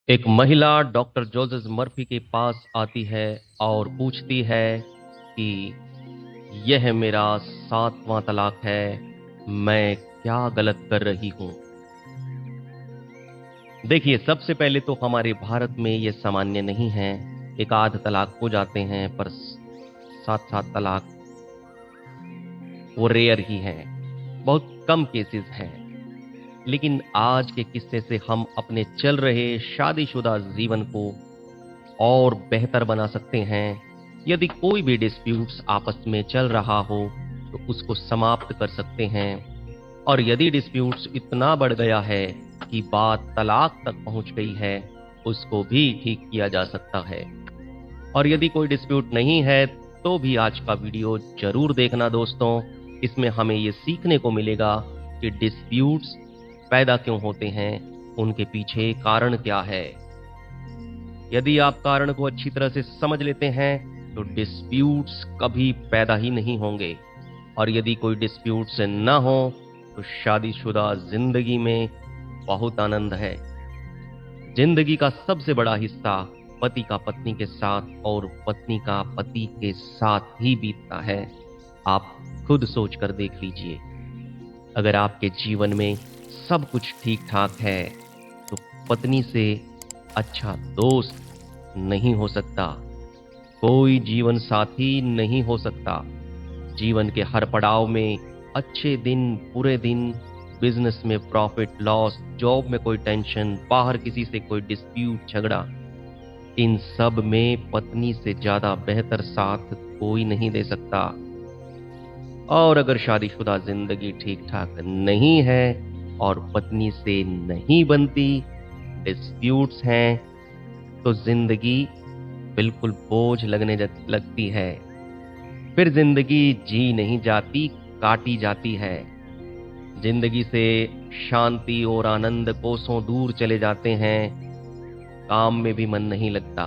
एक महिला doctor Joseph Murphy के पास आती है और पूछती है कि यह मेरा 7वां तलाक है, मैं क्या गलत कर रही हूँ। देखिए, सबसे पहले तो हमारे भारत में ये सामान्य नहीं है। एक आध तलाक हो जाते हैं, पर सात सात तलाक वो रेयर ही है, बहुत कम केसेस हैं। लेकिन आज के किस्से से हम अपने चल रहे शादीशुदा जीवन को और बेहतर बना सकते हैं। यदि कोई भी डिस्प्यूट्स आपस में चल रहा हो तो उसको समाप्त कर सकते हैं। और यदि डिस्प्यूट्स इतना बढ़ गया है कि बात तलाक तक पहुंच गई है, उसको भी ठीक किया जा सकता है। और यदि कोई डिस्प्यूट नहीं है तो भी आज का वीडियो जरूर देखना दोस्तों। इसमें हमें ये सीखने को मिलेगा कि डिस्प्यूट्स पैदा क्यों होते हैं, उनके पीछे कारण क्या है। यदि आप कारण को अच्छी तरह से समझ लेते हैं तो डिस्प्यूट्स कभी पैदा ही नहीं होंगे। और यदि कोई डिस्प्यूट्स ना हो तो शादीशुदा जिंदगी में बहुत आनंद है। जिंदगी का सबसे बड़ा हिस्सा पति का पत्नी के साथ और पत्नी का पति के साथ ही बीतता है। आप खुद सोच कर देख लीजिए, अगर आपके जीवन में सब कुछ ठीक ठाक है तो पत्नी से अच्छा दोस्त नहीं हो सकता, कोई जीवन साथी नहीं हो सकता। जीवन के हर पड़ाव में अच्छे दिन, बुरे दिन, बिजनेस में प्रॉफिट लॉस, जॉब में कोई टेंशन, बाहर किसी से कोई डिस्प्यूट झगड़ा, इन सब में पत्नी से ज्यादा बेहतर साथ कोई नहीं दे सकता। और अगर शादीशुदा जिंदगी ठीक ठाक नहीं है और पत्नी से नहीं बनती, डिस्प्यूट्स हैं, तो जिंदगी बिल्कुल बोझ लगने लगती है। फिर जिंदगी जी नहीं जाती, काटी जाती है। जिंदगी से शांति और आनंद कोसों दूर चले जाते हैं। काम में भी मन नहीं लगता।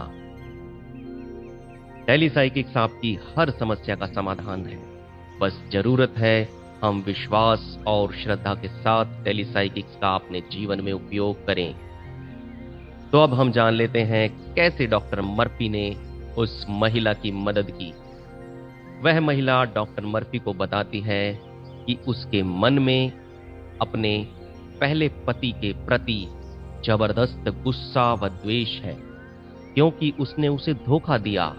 टेलीसाइकिक्स आपकी हर समस्या का समाधान है। बस जरूरत है हम विश्वास और श्रद्धा के साथ टेलीसाइकिक्स का अपने जीवन में उपयोग करें। तो अब हम जान लेते हैं कैसे डॉक्टर मर्फी ने उस महिला की मदद की। वह महिला डॉक्टर मर्फी को बताती है कि उसके मन में अपने पहले पति के प्रति जबरदस्त गुस्सा व द्वेष है, क्योंकि उसने उसे धोखा दिया,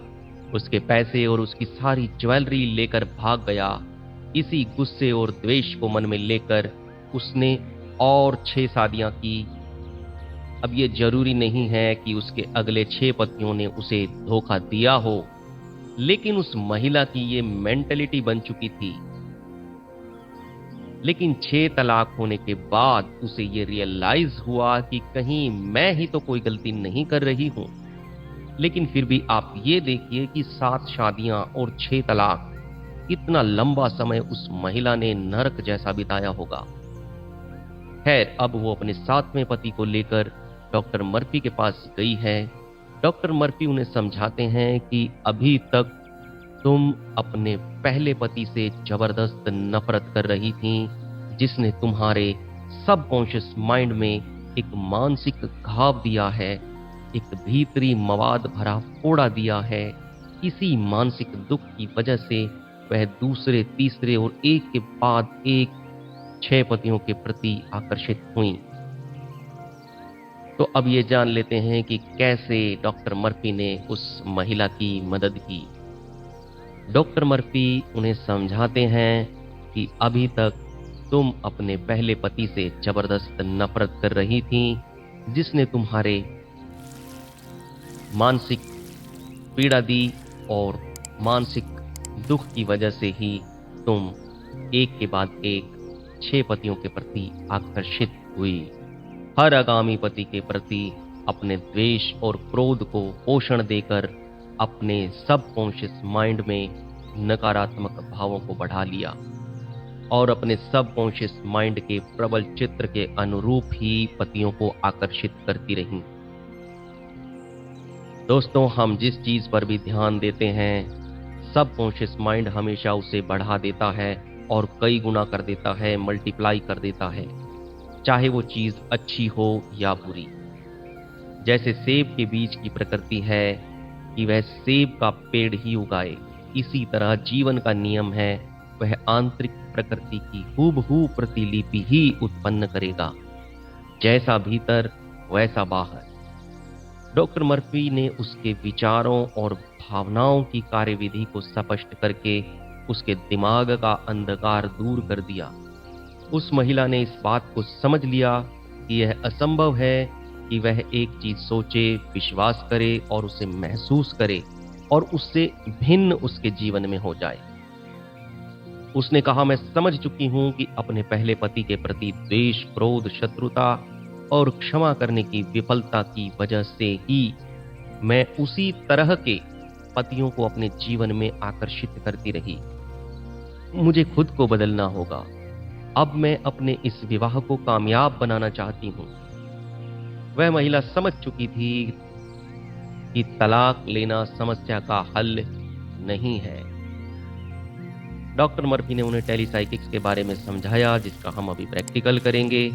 उसके पैसे और उसकी सारी ज्वेलरी लेकर भाग गया। इसी गुस्से और द्वेष को मन में लेकर उसने और 6 शादियां की। अब ये जरूरी नहीं है कि उसके अगले 6 पतियों ने उसे धोखा दिया हो, लेकिन उस महिला की ये मेंटलिटी बन चुकी थी। लेकिन 6 तलाक होने के बाद उसे ये रियलाइज हुआ कि कहीं मैं ही तो कोई गलती नहीं कर रही हूं। लेकिन फिर भी आप ये देखिए कि 7 शादियां और 6 तलाक, कितना लंबा समय उस महिला ने नरक जैसा बिताया होगा। खैर, अब वो अपने 7वें पति को लेकर डॉक्टर मर्फी के पास गई है। डॉक्टर मर्फी उन्हें समझाते हैं कि अभी तक तुम अपने पहले पति से जबरदस्त नफरत कर रही थी, जिसने तुम्हारे सबकॉन्शियस माइंड में एक मानसिक घाव दिया है, एक भीतरी मवाद भरा फोड़ा दिया है। इसी मानसिक दुख की वजह से वह दूसरे, तीसरे और एक के बाद एक 6 पतियों के प्रति आकर्षित हुई। तो अब ये जान लेते हैं कि कैसे डॉक्टर मर्फी ने उस महिला की मदद की। डॉक्टर मर्फी उन्हें समझाते हैं कि अभी तक तुम अपने पहले पति से जबरदस्त नफरत कर रही थी, जिसने तुम्हारे मानसिक पीड़ा दी, और मानसिक दुख की वजह से ही तुम एक के बाद एक 6 पतियों के प्रति आकर्षित हुई। हर आगामी पति के प्रति अपने द्वेष और क्रोध को पोषण देकर अपने सबकॉन्शियस माइंड में नकारात्मक भावों को बढ़ा लिया और अपने सबकॉन्शियस माइंड के प्रबल चित्र के अनुरूप ही पतियों को आकर्षित करती रहीं। दोस्तों, हम जिस चीज पर भी ध्यान देते हैं, सबकॉन्शियस माइंड हमेशा उसे बढ़ा देता है और कई गुना कर देता है, मल्टीप्लाई कर देता है, चाहे वो चीज अच्छी हो या बुरी। जैसे सेब के बीज की प्रकृति है कि वह सेब का पेड़ ही उगाए, इसी तरह जीवन का नियम है वह आंतरिक प्रकृति की हूबहू प्रतिलिपि ही उत्पन्न करेगा। जैसा भीतर वैसा बाहर। डॉक्टर मर्फी ने उसके विचारों और भावनाओं की कार्यविधि को स्पष्ट करके उसके दिमाग का अंधकार दूर कर दिया। उस महिला ने इस बात को समझ लिया कि यह असंभव है कि वह एक चीज सोचे, विश्वास करे और उसे महसूस करे और उससे भिन्न उसके जीवन में हो जाए। उसने कहा, मैं समझ चुकी हूं कि अपने पहले पति के प्रति द्वेष, क्रोध, शत्रुता और क्षमा करने की विफलता की वजह से ही मैं उसी तरह के पतियों को अपने जीवन में आकर्षित करती रही। मुझे खुद को बदलना होगा। अब मैं अपने इस विवाह को कामयाब बनाना चाहती हूँ। वह महिला समझ चुकी थी कि तलाक लेना समस्या का हल नहीं है। डॉक्टर मर्फी ने उन्हें टेलीसाइकिक्स के बारे में समझाया, जिसका हम अभी प्रैक्टिकल करेंगे।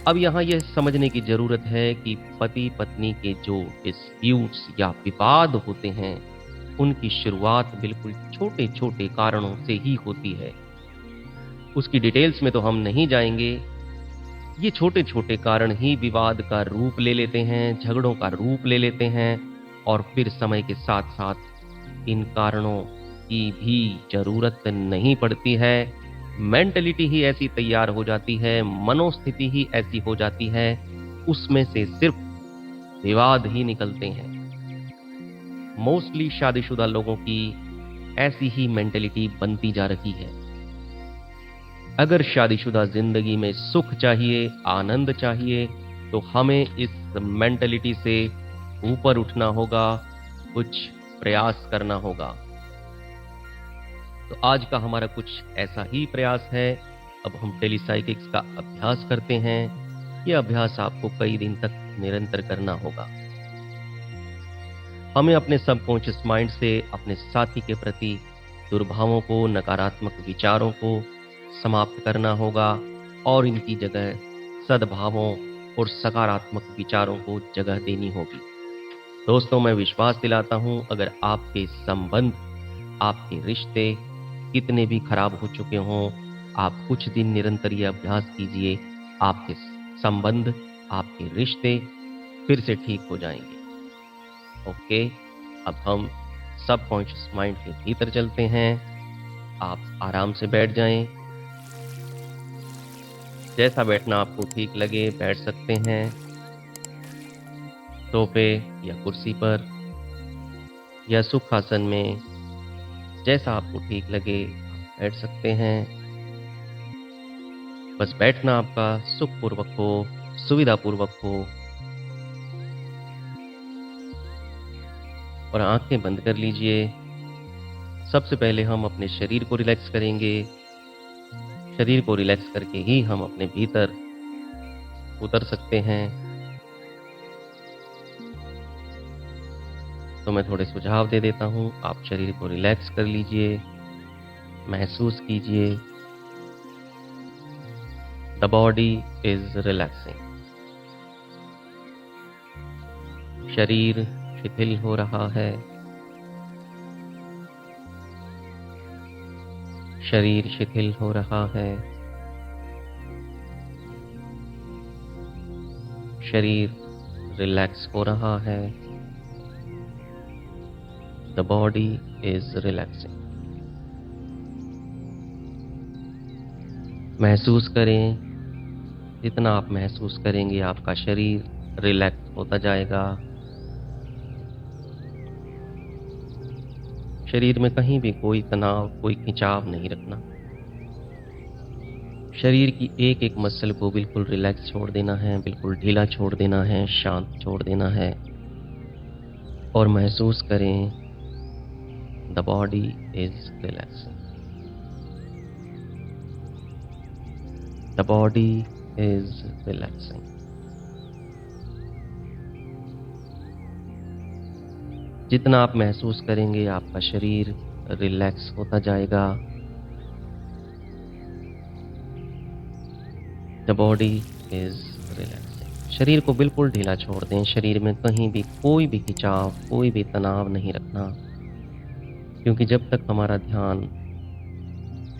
अब यहाँ यह समझने की जरूरत है कि पति पत्नी के जो डिस्प्यूट्स या विवाद होते हैं, उनकी शुरुआत बिल्कुल छोटे छोटे कारणों से ही होती है। उसकी डिटेल्स में तो हम नहीं जाएंगे। ये छोटे छोटे कारण ही विवाद का रूप ले लेते हैं, झगड़ों का रूप ले लेते हैं और फिर समय के साथ साथ इन कारणों की भी जरूरत नहीं पड़ती है। मेंटलिटी ही ऐसी तैयार हो जाती है, मनोस्थिति ही ऐसी हो जाती है, उसमें से सिर्फ विवाद ही निकलते हैं। मोस्टली शादीशुदा लोगों की ऐसी ही मेंटलिटी बनती जा रही है। अगर शादीशुदा जिंदगी में सुख चाहिए, आनंद चाहिए, तो हमें इस मेंटलिटी से ऊपर उठना होगा, कुछ प्रयास करना होगा। तो आज का हमारा कुछ ऐसा ही प्रयास है। अब हम टेलीसाइकिक्स का अभ्यास करते हैं। यह अभ्यास आपको कई दिन तक निरंतर करना होगा। हमें अपने सबकॉन्शियस माइंड से अपने साथी के प्रति दुर्भावों को, नकारात्मक विचारों को समाप्त करना होगा और इनकी जगह सद्भावों और सकारात्मक विचारों को जगह देनी होगी। दोस्तों, मैं विश्वास दिलाता हूं, अगर आपके संबंध, आपके रिश्ते कितने भी खराब हो चुके हों, आप कुछ दिन निरंतर ये अभ्यास कीजिए, आपके संबंध, आपके रिश्ते फिर से ठीक हो जाएंगे। ओके, अब हम सबकॉन्शियस माइंड के भीतर चलते हैं। आप आराम से बैठ जाएं। जैसा बैठना आपको ठीक लगे बैठ सकते हैं, सोफे या कुर्सी पर या सुखासन में, जैसा आपको ठीक लगे बैठ सकते हैं। बस बैठना आपका सुखपूर्वक हो, सुविधापूर्वक हो और आंखें बंद कर लीजिए। सबसे पहले हम अपने शरीर को रिलैक्स करेंगे। शरीर को रिलैक्स करके ही हम अपने भीतर उतर सकते हैं। तो मैं थोड़े सुझाव दे देता हूं। आप शरीर को रिलैक्स कर लीजिए, महसूस कीजिए। The body is relaxing. शरीर शिथिल हो रहा है। शरीर शिथिल हो रहा है। शरीर रिलैक्स हो रहा है। The body is relaxing. महसूस करें, जितना आप महसूस करेंगे आपका शरीर रिलैक्स होता जाएगा। शरीर में कहीं भी कोई तनाव, कोई खिंचाव नहीं रखना। शरीर की एक एक मसल को बिल्कुल रिलैक्स छोड़ देना है, बिल्कुल ढीला छोड़ देना है, शांत छोड़ देना है और महसूस करें the body is relaxing. The body is relaxing. जितना आप महसूस करेंगे आपका शरीर रिलैक्स होता जाएगा। The body is relaxing. शरीर को बिल्कुल ढीला छोड़ दें। शरीर में कहीं भी कोई भी खिंचाव, कोई भी तनाव नहीं रखना, क्योंकि जब तक हमारा ध्यान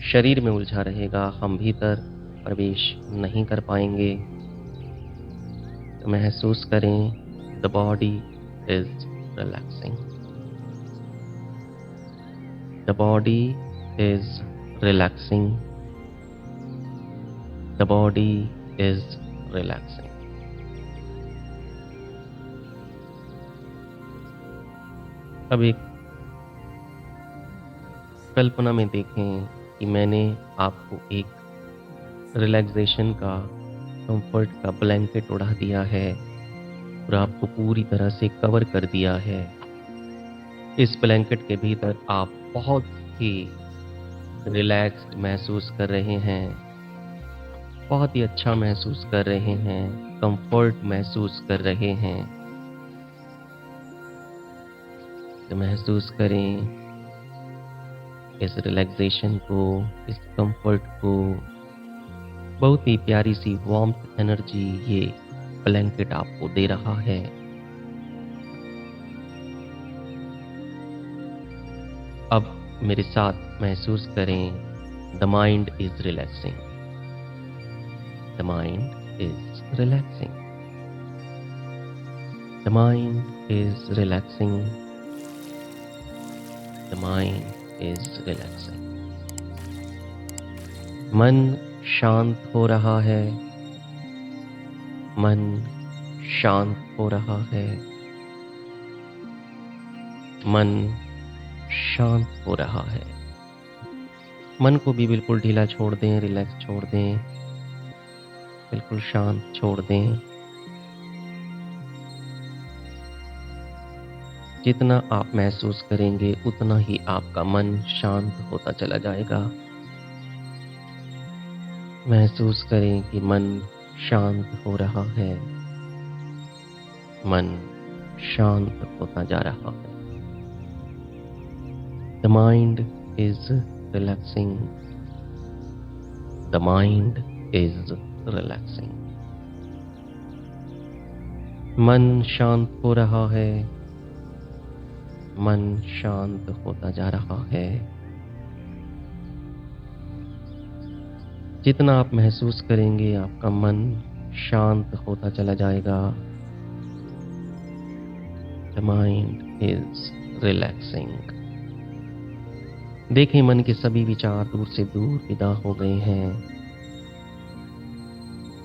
शरीर में उलझा रहेगा, हम भीतर प्रवेश नहीं कर पाएंगे। तो महसूस करें, the body is relaxing, the body is relaxing, the body is relaxing. अब एक कल्पना में देखें कि मैंने आपको एक रिलैक्सेशन का, कंफर्ट का ब्लैंकेट उड़ा दिया है और आपको पूरी तरह से कवर कर दिया है। इस ब्लैंकेट के भीतर आप बहुत ही रिलैक्स्ड महसूस कर रहे हैं, बहुत ही अच्छा महसूस कर रहे हैं, कंफर्ट महसूस कर रहे हैं। तो महसूस करें इस रिलैक्सेशन को, इस कंफर्ट को। बहुत ही प्यारी सी वार्मथ एनर्जी ये ब्लैंकेट आपको दे रहा है। अब मेरे साथ महसूस करें, the mind is relaxing, the mind is relaxing, the mind is relaxing, the mind is relaxing. मन शांत हो रहा है, मन शांत हो रहा है, मन शांत हो रहा है। मन को भी बिल्कुल ढीला छोड़ दें, रिलैक्स छोड़ दें, बिल्कुल शांत छोड़ दें। जितना आप महसूस करेंगे उतना ही आपका मन शांत होता चला जाएगा। महसूस करें कि मन शांत हो रहा है, मन शांत होता जा रहा है। The mind is relaxing, the mind is relaxing। मन शांत हो रहा है, मन शांत होता जा रहा है। जितना आप महसूस करेंगे आपका मन शांत होता चला जाएगा। The mind is relaxing। देखें, मन के सभी विचार दूर से दूर विदा हो गए हैं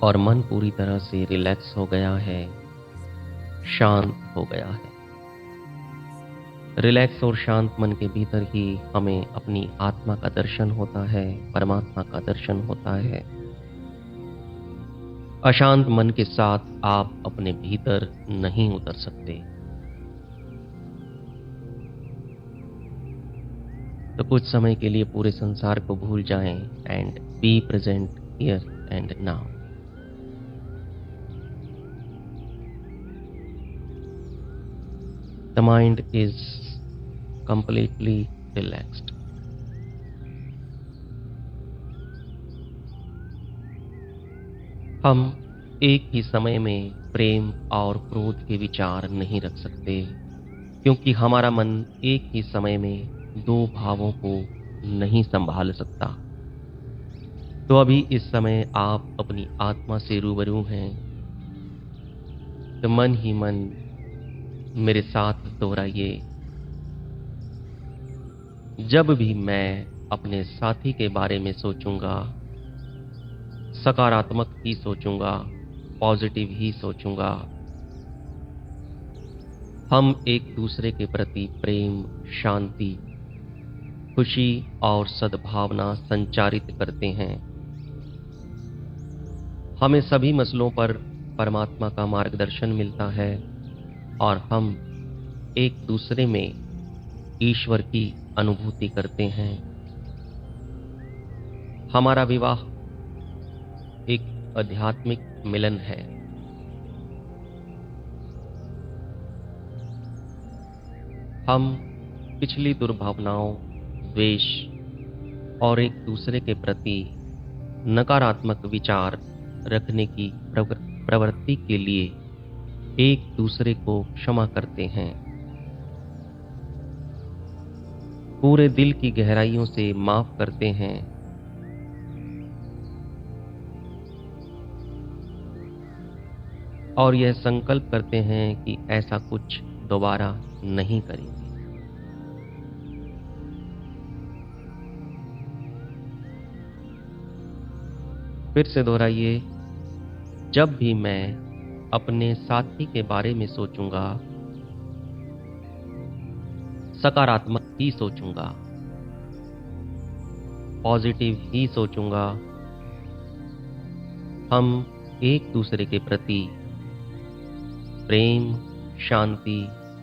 और मन पूरी तरह से रिलैक्स हो गया है, शांत हो गया है। रिलैक्स और शांत मन के भीतर ही हमें अपनी आत्मा का दर्शन होता है, परमात्मा का दर्शन होता है। अशांत मन के साथ आप अपने भीतर नहीं उतर सकते। तो कुछ समय के लिए पूरे संसार को भूल जाएं and be present here and now. The mind is completely relaxed। हम एक ही समय में प्रेम और क्रोध के विचार नहीं रख सकते, क्योंकि हमारा मन एक ही समय में दो भावों को नहीं संभाल सकता। तो अभी इस समय आप अपनी आत्मा से रूबरू हैं, तो मन ही मन मेरे साथ दोहराइए, जब भी मैं अपने साथी के बारे में सोचूंगा, सकारात्मक ही सोचूंगा, पॉजिटिव ही सोचूंगा। हम एक दूसरे के प्रति प्रेम, शांति, खुशी और सद्भावना संचारित करते हैं। हमें सभी मसलों पर परमात्मा का मार्गदर्शन मिलता है और हम एक दूसरे में ईश्वर की अनुभूति करते हैं। हमारा विवाह एक आध्यात्मिक मिलन है। हम पिछली दुर्भावनाओं, द्वेष और एक दूसरे के प्रति नकारात्मक विचार रखने की प्रवृत्ति के लिए एक दूसरे को क्षमा करते हैं। पूरे दिल की गहराइयों से माफ करते हैं। और यह संकल्प करते हैं कि ऐसा कुछ दोबारा नहीं करेंगे। फिर से दोहराइए। जब भी मैं अपने साथी के बारे में सोचूंगा, सकारात्मक ही सोचूंगा, पॉजिटिव ही सोचूंगा। हम एक दूसरे के प्रति प्रेम, शांति,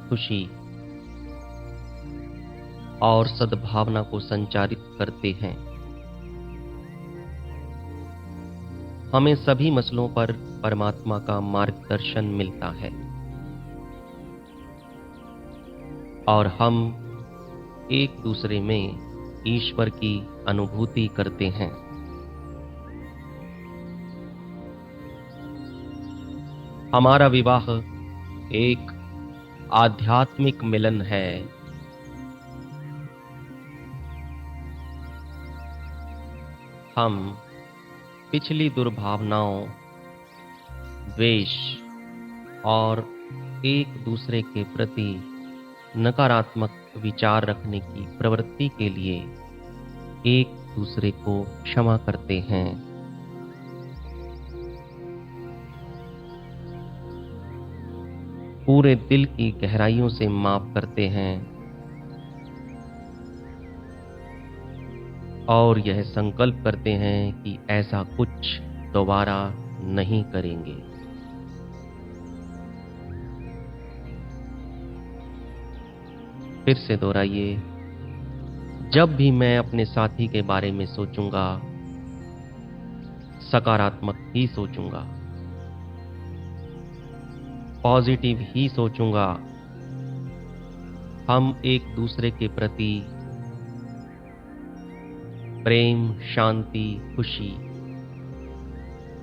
खुशी और सद्भावना को संचारित करते हैं। हमें सभी मसलों पर परमात्मा का मार्गदर्शन मिलता है और हम एक दूसरे में ईश्वर की अनुभूति करते हैं। हमारा विवाह एक आध्यात्मिक मिलन है। हम पिछली दुर्भावनाओं, द्वेष और एक दूसरे के प्रति नकारात्मक विचार रखने की प्रवृत्ति के लिए एक दूसरे को क्षमा करते हैं। पूरे दिल की गहराइयों से माफ करते हैं और यह संकल्प करते हैं कि ऐसा कुछ दोबारा नहीं करेंगे। फिर से दोहराइए। जब भी मैं अपने साथी के बारे में सोचूंगा, सकारात्मक ही सोचूंगा, पॉजिटिव ही सोचूंगा। हम एक दूसरे के प्रति प्रेम, शांति, खुशी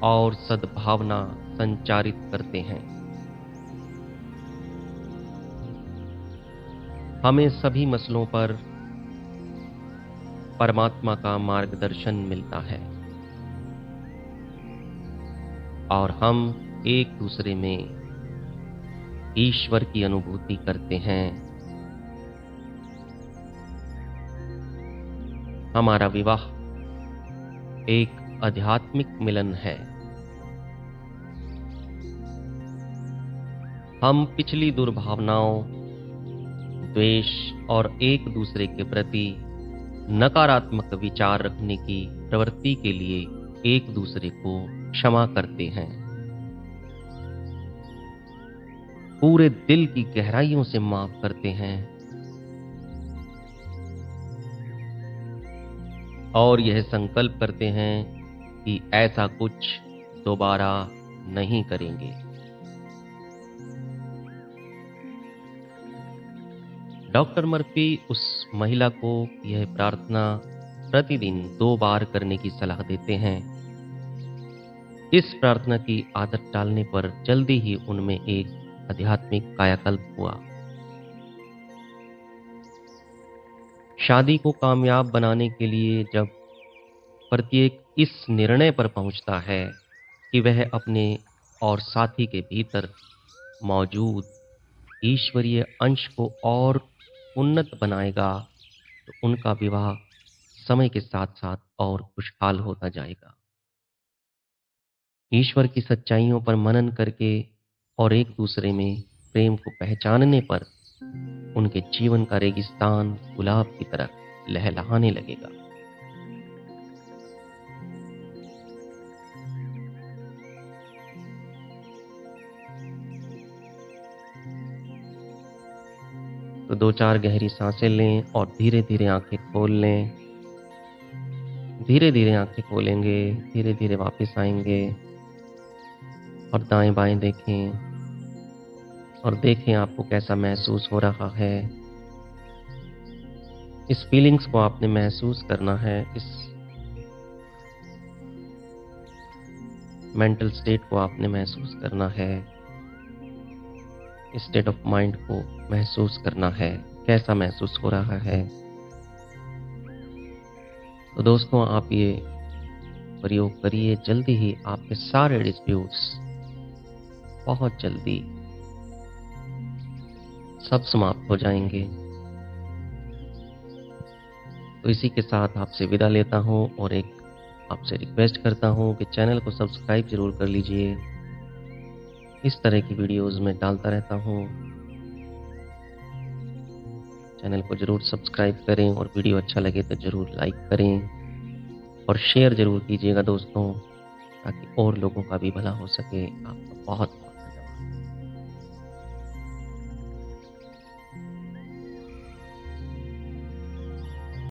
और सद्भावना संचारित करते हैं। हमें सभी मसलों पर परमात्मा का मार्गदर्शन मिलता है और हम एक दूसरे में ईश्वर की अनुभूति करते हैं। हमारा विवाह एक आध्यात्मिक मिलन है। हम पिछली दुर्भावनाओं, द्वेष और एक दूसरे के प्रति नकारात्मक विचार रखने की प्रवृत्ति के लिए एक दूसरे को क्षमा करते हैं। पूरे दिल की गहराइयों से माफ करते हैं और यह संकल्प करते हैं कि ऐसा कुछ दोबारा नहीं करेंगे। डॉक्टर मर्फी उस महिला को यह प्रार्थना प्रतिदिन 2 बार करने की सलाह देते हैं। इस प्रार्थना की आदत डालने पर जल्दी ही उनमें एक आध्यात्मिक कायाकल्प हुआ। शादी को कामयाब बनाने के लिए जब प्रत्येक इस निर्णय पर पहुंचता है कि वह अपने और साथी के भीतर मौजूद ईश्वरीय अंश को और उन्नत बनाएगा, तो उनका विवाह समय के साथ साथ और खुशहाल होता जाएगा। ईश्वर की सच्चाइयों पर मनन करके और एक दूसरे में प्रेम को पहचानने पर उनके जीवन का रेगिस्तान गुलाब की तरह लहलहाने लगेगा। तो 2-4 गहरी सांसें लें और धीरे धीरे आंखें खोल लें। धीरे धीरे आंखें खोलेंगे, धीरे धीरे वापस आएंगे और दाएं बाएं देखें और देखें आपको कैसा महसूस हो रहा है। इस फीलिंग्स को आपने महसूस करना है। इस मेंटल स्टेट को आपने महसूस करना है, स्टेट ऑफ माइंड को महसूस करना है, कैसा महसूस हो रहा है। तो दोस्तों, आप ये प्रयोग करिए, जल्दी ही आपके सारे डिस्प्यूट्स बहुत जल्दी सब समाप्त हो जाएंगे। तो इसी के साथ आपसे विदा लेता हूँ और एक आपसे रिक्वेस्ट करता हूँ कि चैनल को सब्सक्राइब जरूर कर लीजिए। इस तरह की वीडियोस मैं डालता रहता हूँ। चैनल को जरूर सब्सक्राइब करें और वीडियो अच्छा लगे तो जरूर लाइक करें और शेयर जरूर कीजिएगा दोस्तों, ताकि और लोगों का भी भला हो सके। आपका बहुत